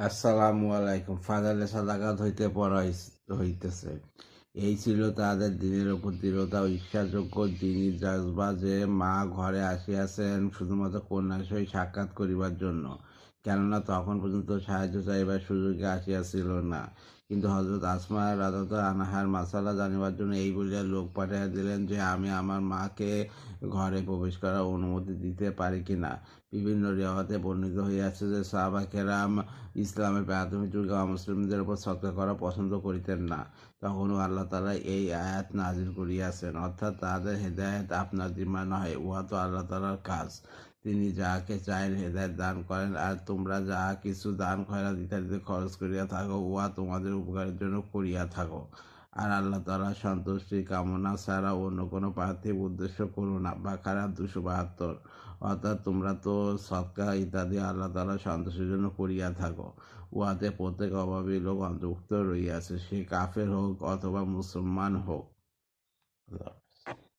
আসসালামু আলাইকুম। ফাজালে সাদাকাত হইতে পড়া হইতেছে। এই ছিল তাদের দিনের উপর দৃঢ়তা ও ঈর্ষাযোগ্য দিনই জাজবা যে মা ঘরে আসিয়াছেন শুধুমাত্র কন্যার সহিত সাক্ষাৎ করিবার জন্য, কেননা তখন পর্যন্ত সাহায্য চাইবার সুযোগে আসিয়াছিল না। কিন্তু হজরত আসমা রাদিয়াল্লাহু আনহার মাসালা জানিবার জন্য এই বলিয়া লোক পাঠাইয়া দিলেন যে আমি আমার মাকে ঘরে প্রবেশ করার অনুমতি দিতে পারি কিনা। বিভিন্ন রেওয়াতে বর্ণিত হইয়াছে যে সাহাবা কেরাম ইসলামের প্রাথমিক যুগে অমুসলিমদের উপর সৎকার করা পছন্দ করিতেন না। তখনও আল্লাহ তাআলা এই আয়াত নাজিল করিয়াছেন, অর্থাৎ তাদের হেদায়েত আপনার জিম্মা নহে, উহা তো আল্লাহ তাআলার কাজ। তিনি যাহাকে চাহেন হেদায়েত দান করেন, আর তোমরা যাহা কিছু দান খয়রাত ইত্যাদিতে খরচ করিয়া থাকো, উহা তোমাদের উপকারের জন্য করিয়া থাকো। আর আল্লাহ তাআলার সন্তুষ্টি কামনা ছাড়া অন্য কোনো পার্থিব উদ্দেশ্য করো না। বাকারা 272। অর্থাৎ তোমরা তো সৎকার ইত্যাদি আল্লাহ তাআলার সন্তুষ্টির জন্য করিয়া থাকো। উহাতে প্রত্যেক অভাবী লোক অন্তর্ভুক্ত রহিয়াছে, সে কাফের হোক অথবা মুসলমান হোক।